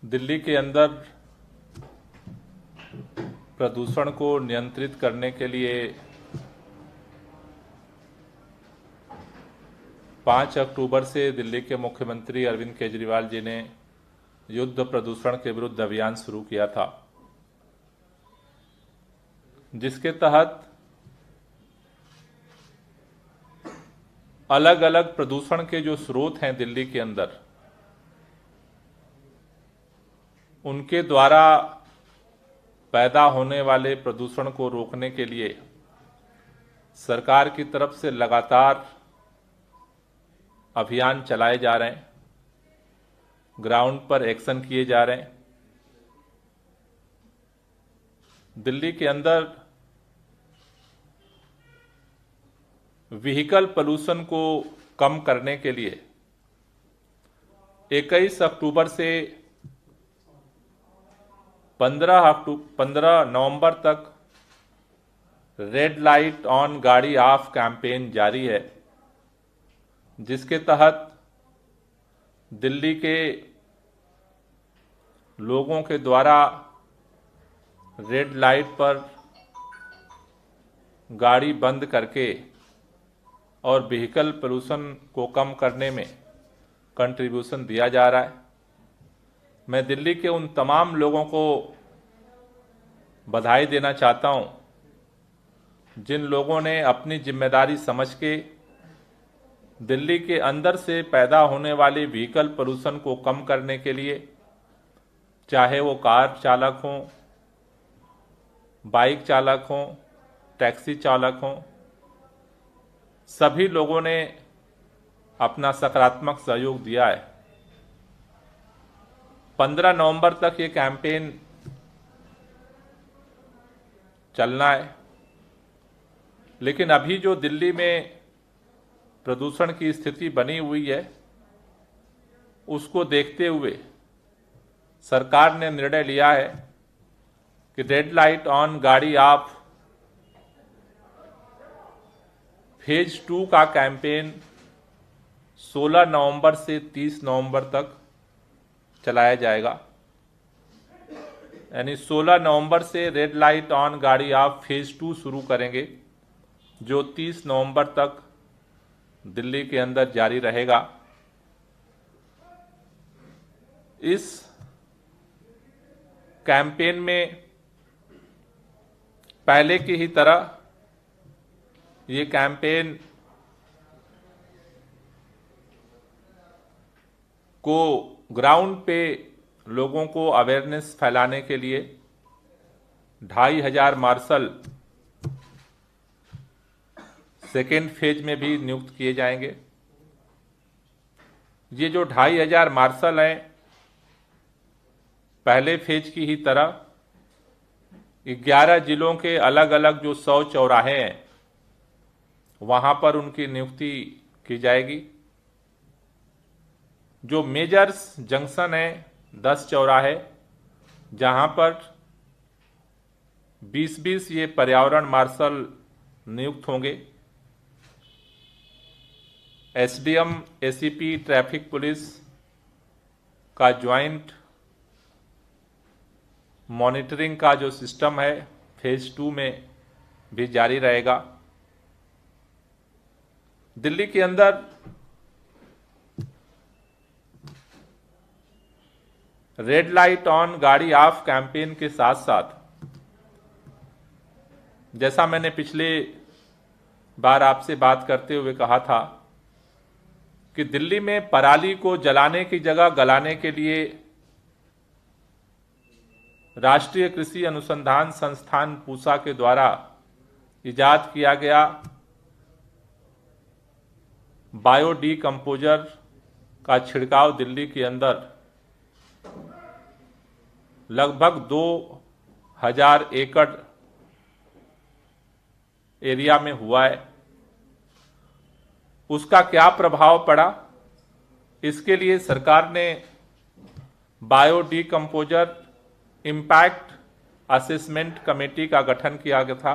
दिल्ली के अंदर प्रदूषण को नियंत्रित करने के लिए 5 अक्टूबर से दिल्ली के मुख्यमंत्री अरविंद केजरीवाल जी ने युद्ध प्रदूषण के विरुद्ध अभियान शुरू किया था, जिसके तहत अलग अलग प्रदूषण के जो स्रोत हैं दिल्ली के अंदर, उनके द्वारा पैदा होने वाले प्रदूषण को रोकने के लिए सरकार की तरफ से लगातार अभियान चलाए जा रहे हैं, ग्राउंड पर एक्शन किए जा रहे हैं। दिल्ली के अंदर व्हीकल पोल्यूशन को कम करने के लिए 21 अक्टूबर से 15 नवंबर तक रेड लाइट ऑन गाड़ी ऑफ कैंपेन जारी है, जिसके तहत दिल्ली के लोगों के द्वारा रेड लाइट पर गाड़ी बंद करके और व्हीकल पोल्यूशन को कम करने में कंट्रीब्यूशन दिया जा रहा है। मैं दिल्ली के उन तमाम लोगों को बधाई देना चाहता हूं, जिन लोगों ने अपनी जिम्मेदारी समझ के दिल्ली के अंदर से पैदा होने वाले व्हीकल पोल्यूशन को कम करने के लिए, चाहे वो कार चालक हों, बाइक चालक हों, टैक्सी चालक हों, सभी लोगों ने अपना सकारात्मक सहयोग दिया है। 15 नवंबर तक ये कैंपेन चलना है, लेकिन अभी जो दिल्ली में प्रदूषण की स्थिति बनी हुई है, उसको देखते हुए सरकार ने निर्णय लिया है कि रेड लाइट ऑन गाड़ी ऑफ फेज 2 का कैंपेन 16 नवंबर से 30 नवंबर तक चलाया जाएगा। यानी 16 नवंबर से रेड लाइट ऑन गाड़ी ऑफ फेज 2 शुरू करेंगे, जो 30 नवंबर तक दिल्ली के अंदर जारी रहेगा। इस कैंपेन में पहले की ही तरह ये कैंपेन को ग्राउंड पे लोगों को अवेयरनेस फैलाने के लिए 2500 मार्शल सेकेंड फेज में भी नियुक्त किए जाएंगे। ये जो 2500 मार्शल हैं, पहले फेज की ही तरह 11 जिलों के अलग अलग जो 100 चौराहे हैं, वहां पर उनकी नियुक्ति की जाएगी। जो मेजर्स जंक्शन है, 10 चौराहे, जहां पर 20-20 ये पर्यावरण मार्शल नियुक्त होंगे। एसडीएम, एसीपी, ट्रैफिक पुलिस का ज्वाइंट मॉनिटरिंग का जो सिस्टम है फेज 2 में भी जारी रहेगा। दिल्ली के अंदर रेड लाइट ऑन गाड़ी ऑफ कैंपेन के साथ साथ, जैसा मैंने पिछले बार आपसे बात करते हुए कहा था कि दिल्ली में पराली को जलाने की जगह गलाने के लिए राष्ट्रीय कृषि अनुसंधान संस्थान पूसा के द्वारा इजाद किया गया बायोडीकम्पोजर का छिड़काव दिल्ली के अंदर लगभग 2000 एकड़ एरिया में हुआ है। उसका क्या प्रभाव पड़ा, इसके लिए सरकार ने बायोडीकम्पोजर इम्पैक्ट असेसमेंट कमेटी का गठन किया गया था,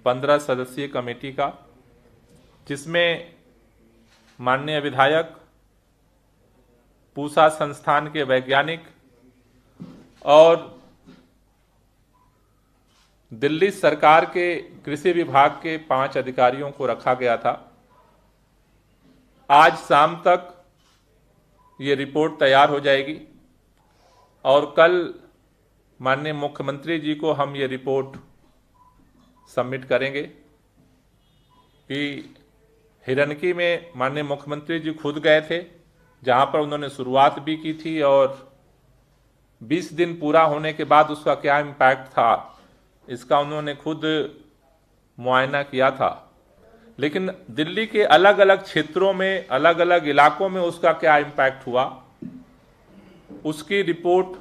15 सदस्यीय कमेटी का, जिसमें माननीय विधायक, पूसा संस्थान के वैज्ञानिक और दिल्ली सरकार के कृषि विभाग के 5 अधिकारियों को रखा गया था। आज शाम तक ये रिपोर्ट तैयार हो जाएगी और कल माननीय मुख्यमंत्री जी को हम ये रिपोर्ट सबमिट करेंगे कि हिरनकी में माननीय मुख्यमंत्री जी खुद गए थे, जहां पर उन्होंने शुरुआत भी की थी और 20 दिन पूरा होने के बाद उसका क्या इम्पैक्ट था इसका उन्होंने खुद मुआयना किया था। लेकिन दिल्ली के अलग अलग क्षेत्रों में, अलग अलग इलाकों में उसका क्या इम्पैक्ट हुआ, उसकी रिपोर्ट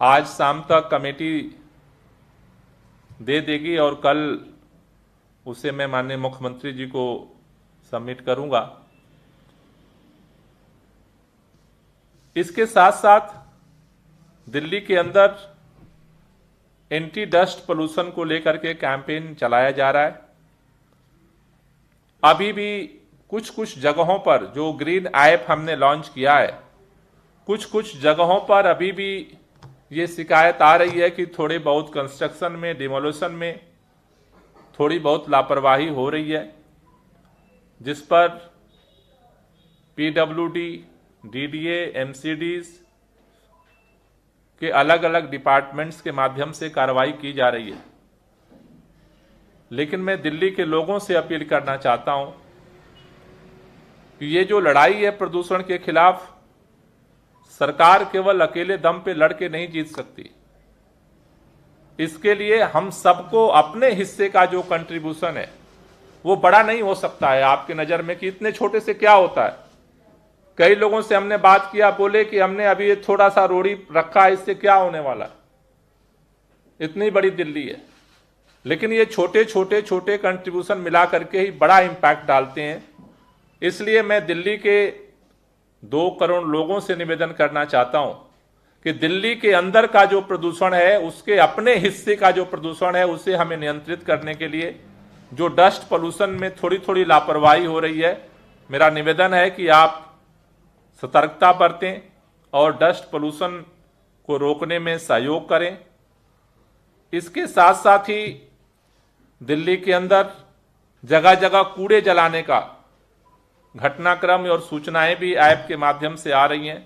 आज शाम तक कमेटी दे देगी और कल उसे मैं माननीय मुख्यमंत्री जी को सबमिट करूंगा। इसके साथ साथ दिल्ली के अंदर एंटी डस्ट पोल्यूशन को लेकर के कैंपेन चलाया जा रहा है। अभी भी कुछ कुछ जगहों पर जो ग्रीन ऐप हमने लॉन्च किया है, कुछ कुछ जगहों पर अभी भी ये शिकायत आ रही है कि थोड़े बहुत कंस्ट्रक्शन में, डिमोलिशन में थोड़ी बहुत लापरवाही हो रही है, जिस पर पीडब्ल्यूडी, डीडीए, एमसीडीज के अलग अलग डिपार्टमेंट्स के माध्यम से कार्रवाई की जा रही है। लेकिन मैं दिल्ली के लोगों से अपील करना चाहता हूं कि ये जो लड़ाई है प्रदूषण के खिलाफ, सरकार केवल अकेले दम पे लड़के नहीं जीत सकती। इसके लिए हम सबको अपने हिस्से का जो कंट्रीब्यूशन है वो बड़ा नहीं हो सकता है आपके नजर में कि इतने छोटे से क्या होता है। कई लोगों से हमने बात किया, बोले कि हमने अभी ये थोड़ा सा रोड़ी रखा है, इससे क्या होने वाला है, इतनी बड़ी दिल्ली है। लेकिन ये छोटे छोटे छोटे कंट्रीब्यूशन मिला करके ही बड़ा इंपैक्ट डालते हैं। इसलिए मैं दिल्ली के 2 करोड़ लोगों से निवेदन करना चाहता हूं कि दिल्ली के अंदर का जो प्रदूषण है, उसके अपने हिस्से का जो प्रदूषण है, उसे हमें नियंत्रित करने के लिए जो डस्ट पोल्यूशन में थोड़ी थोड़ी लापरवाही हो रही है, मेरा निवेदन है कि आप सतर्कता बरतें और डस्ट पोल्यूशन को रोकने में सहयोग करें। इसके साथ साथ ही दिल्ली के अंदर जगह जगह कूड़े जलाने का घटनाक्रम और सूचनाएं भी ऐप के माध्यम से आ रही हैं।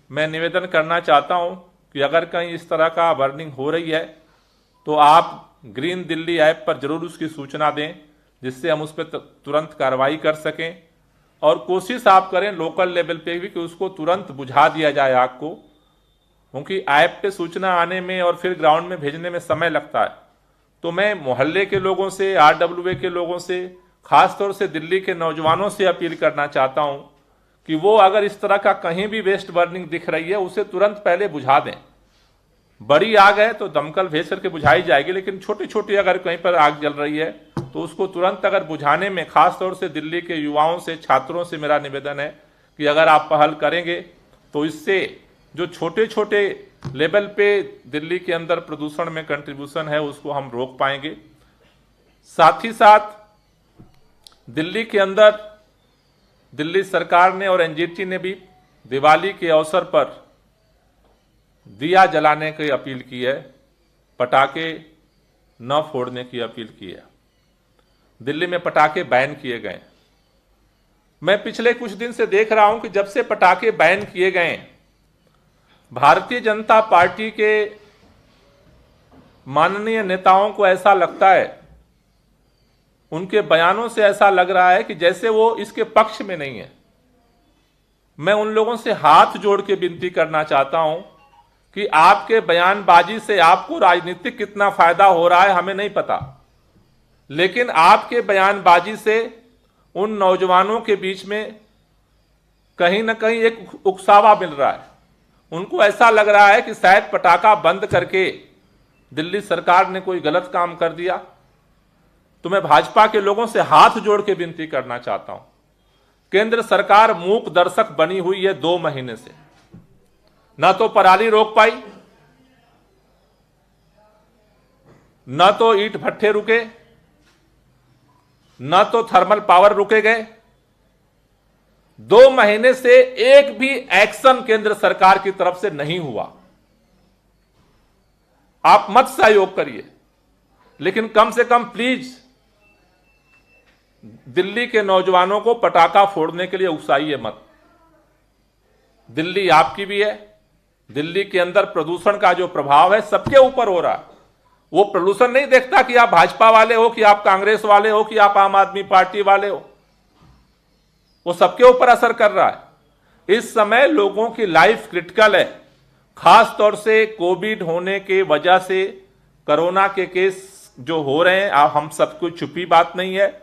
मैं निवेदन करना चाहता हूं कि अगर कहीं इस तरह का बर्निंग हो रही है तो आप ग्रीन दिल्ली ऐप पर जरूर उसकी सूचना दें, जिससे हम उस पर तुरंत कार्रवाई कर सकें। और कोशिश आप करें लोकल लेवल पे भी कि उसको तुरंत बुझा दिया जाए आग को, क्योंकि ऐप पे सूचना आने में और फिर ग्राउंड में भेजने में समय लगता है। तो मैं मोहल्ले के लोगों से, आरडब्ल्यूए के लोगों से, खासतौर से दिल्ली के नौजवानों से अपील करना चाहता हूं कि वो अगर इस तरह का कहीं भी वेस्ट बर्निंग दिख रही है उसे तुरंत पहले बुझा दें। बड़ी आग है तो दमकल भेज करके बुझाई जाएगी, लेकिन छोटी छोटी अगर कहीं पर आग जल रही है तो उसको तुरंत अगर बुझाने में, खासतौर से दिल्ली के युवाओं से, छात्रों से मेरा निवेदन है कि अगर आप पहल करेंगे तो इससे जो छोटे छोटे लेवल पे दिल्ली के अंदर प्रदूषण में कंट्रीब्यूशन है उसको हम रोक पाएंगे। साथ ही साथ दिल्ली के अंदर दिल्ली सरकार ने और एनजीटी ने भी दिवाली के अवसर पर दिया जलाने की अपील की है, पटाखे न फोड़ने की अपील की है। दिल्ली में पटाखे बैन किए गए। मैं पिछले कुछ दिन से देख रहा हूं कि जब से पटाखे बैन किए गए, भारतीय जनता पार्टी के माननीय नेताओं को ऐसा लगता है, उनके बयानों से ऐसा लग रहा है कि जैसे वो इसके पक्ष में नहीं है। मैं उन लोगों से हाथ जोड़ के विनती करना चाहता हूं कि आपके बयानबाजी से आपको राजनीतिक कितना फायदा हो रहा है हमें नहीं पता, लेकिन आपके बयानबाजी से उन नौजवानों के बीच में कहीं ना कहीं एक उकसावा मिल रहा है। उनको ऐसा लग रहा है कि शायद पटाखा बंद करके दिल्ली सरकार ने कोई गलत काम कर दिया। तो मैं भाजपा के लोगों से हाथ जोड़ के विनती करना चाहता हूं, केंद्र सरकार मूक दर्शक बनी हुई है 2 महीने से, ना तो पराली रोक पाई, ना तो ईंट भट्ठे रुके, ना तो थर्मल पावर रुके गए। 2 महीने से एक भी एक्शन केंद्र सरकार की तरफ से नहीं हुआ। आप मत सहयोग करिए, लेकिन कम से कम प्लीज दिल्ली के नौजवानों को पटाखा फोड़ने के लिए उकसाइए मत। दिल्ली आपकी भी है, दिल्ली के अंदर प्रदूषण का जो प्रभाव है सबके ऊपर हो रहा है। वो प्रदूषण नहीं देखता कि आप भाजपा वाले हो, कि आप कांग्रेस वाले हो, कि आप आम आदमी पार्टी वाले हो, वो सबके ऊपर असर कर रहा है। इस समय लोगों की लाइफ क्रिटिकल है, खास तौर से कोविड होने के वजह से कोरोना के केस जो हो रहे हैं, हम सबको छुपी बात नहीं है।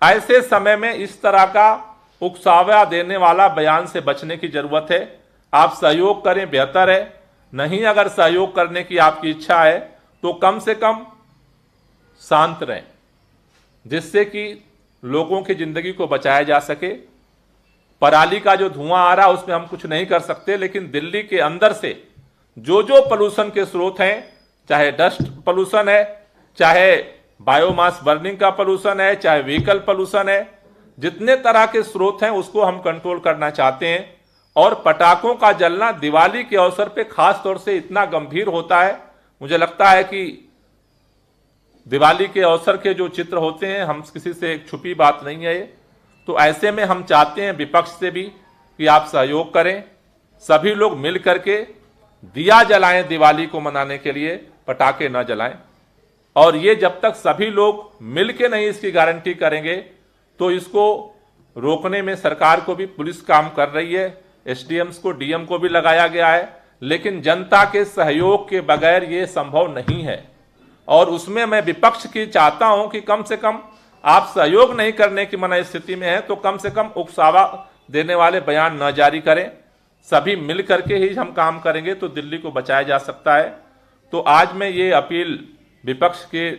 ऐसे समय में इस तरह का उकसावा देने वाला बयान से बचने की जरूरत है। आप सहयोग करें, बेहतर है। नहीं, अगर सहयोग करने की आपकी इच्छा है तो कम से कम शांत रहें, जिससे कि लोगों की जिंदगी को बचाया जा सके। पराली का जो धुआं आ रहा है उसमें हम कुछ नहीं कर सकते, लेकिन दिल्ली के अंदर से जो जो पोल्यूशन के स्रोत हैं, चाहे डस्ट पोल्यूशन है, चाहे बायोमास बर्निंग का पोल्यूशन है, चाहे व्हीकल पोल्यूशन है, जितने तरह के स्रोत हैं उसको हम कंट्रोल करना चाहते हैं। और पटाखों का जलना दिवाली के अवसर पे खास तौर से इतना गंभीर होता है। मुझे लगता है कि दिवाली के अवसर के जो चित्र होते हैं, हम किसी से एक छुपी बात नहीं है ये। तो ऐसे में हम चाहते हैं विपक्ष से भी कि आप सहयोग करें, सभी लोग मिल करके दिया जलाएं, दिवाली को मनाने के लिए पटाखे न जलाएं। और ये जब तक सभी लोग मिल के नहीं इसकी गारंटी करेंगे तो इसको रोकने में सरकार को भी, पुलिस काम कर रही है, एसडीएम्स को, डीएम को भी लगाया गया है, लेकिन जनता के सहयोग के बगैर ये संभव नहीं है। और उसमें मैं विपक्ष की चाहता हूं कि कम से कम आप सहयोग नहीं करने की मना स्थिति में है तो कम से कम उकसावा देने वाले बयान न जारी करें। सभी मिल करके ही हम काम करेंगे तो दिल्ली को बचाया जा सकता है। तो आज मैं ये अपील विपक्ष के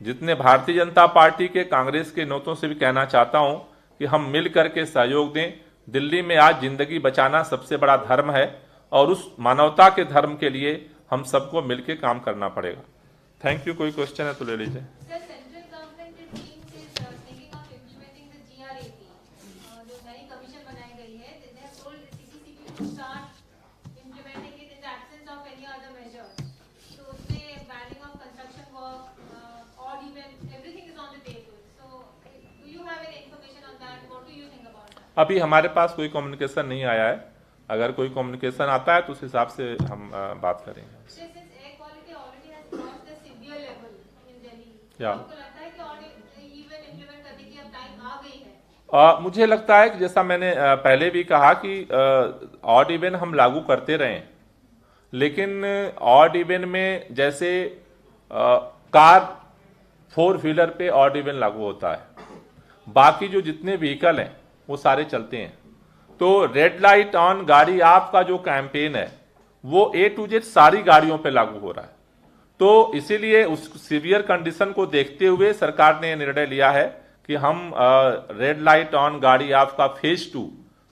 जितने भारतीय जनता पार्टी के, कांग्रेस के नेताओं से भी कहना चाहता हूं कि हम मिल करके सहयोग दें। दिल्ली में आज जिंदगी बचाना सबसे बड़ा धर्म है और उस मानवता के धर्म के लिए हम सबको मिलकर काम करना पड़ेगा। Thank you. कोई क्वेश्चन है तो ले लीजिए। अभी हमारे पास कोई कम्युनिकेशन नहीं आया है। अगर कोई कम्युनिकेशन आता है तो उस हिसाब से हम बात करेंगे। मुझे लगता है कि जैसा मैंने पहले भी कहा कि ऑड इवन हम लागू करते रहे, लेकिन ऑड इवन में जैसे कार 4 व्हीलर पे ऑड इवन लागू होता है, बाकी जो जितने व्हीकल हैं वो सारे चलते हैं। तो रेड लाइट ऑन गाड़ी आपका जो कैंपेन है वो A to Z सारी गाड़ियों पे लागू हो रहा है। तो इसीलिए उस सीवियर कंडीशन को देखते हुए सरकार ने निर्णय लिया है कि हम रेड लाइट ऑन गाड़ी आपका फेज 2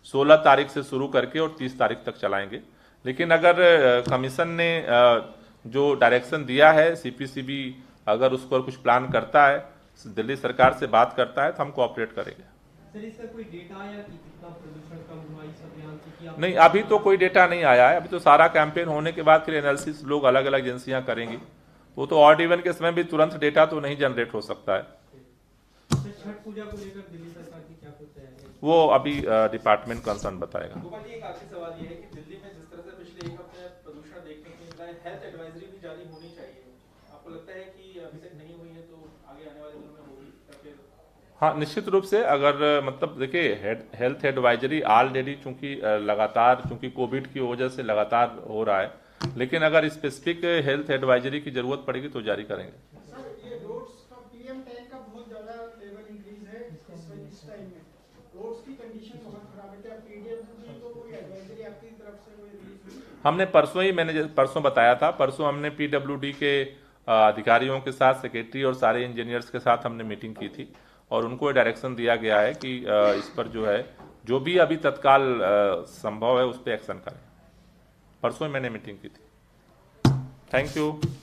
16 तारीख से शुरू करके और 30 तारीख तक चलाएंगे। लेकिन अगर कमीशन ने जो डायरेक्शन दिया है, CPCB अगर उस पर कुछ प्लान करता है, दिल्ली सरकार से बात करता है तो हम कोऑपरेट करेंगे। सर, इसका कोई डेटा या कि कितना प्रदूषण कम हुआ इस अभियान से कि नहीं, अभी तो कोई डेटा नहीं आया है। अभी तो सारा कैंपेन होने के बाद फिर एनालिसिस लोग अलग अलग एजेंसियां करेंगी। वो तो ऑड इवन के समय भी तुरंत डेटा तो नहीं जनरेट हो सकता है। छठ पूजा को लेकर दिल्ली सरकार की क्या कुछ तैयारी है? वो अभी डिपार्टमेंट कंसर्न बताएगा। गोपाल जी, एक आखिरी सवाल ये है कि दिल्ली में जिस तरह से पिछले एक हफ्ते में प्रदूषण देखने को मिला है, हेल्थ एडवाइजरी भी जारी होनी चाहिए। आपको लगता है कि अभी तक नहीं हुई है तो आगे आने वाले दिनों में होगी या फिर? हाँ, निश्चित रूप से। अगर मतलब देखिए, हेल्थ एडवाइजरी ऑलरेडी चूंकि लगातार, चूंकि कोविड की वजह से लगातार हो रहा है, लेकिन अगर स्पेसिफिक हेल्थ एडवाइजरी की जरूरत पड़ेगी तो जारी करेंगे। सर, ये रोड्स का PM10 का बहुत ज्यादा लेवल इंक्रीज है इस टाइम में। रोड्स की कंडीशन बहुत खराब है। क्या PWD को कोई एडवाइजरी आपकी तरफ से कोई रिलीज हुई? हमने परसों ही, मैंने परसों बताया था, परसों हमने PWD के अधिकारियों के साथ, सेक्रेटरी और सारे इंजीनियर्स के साथ हमने मीटिंग की थी और उनको डायरेक्शन दिया गया है कि इस पर जो है, जो भी अभी तत्काल संभव है उस पर एक्शन करें। परसों मैंने मीटिंग की थी। Thank you.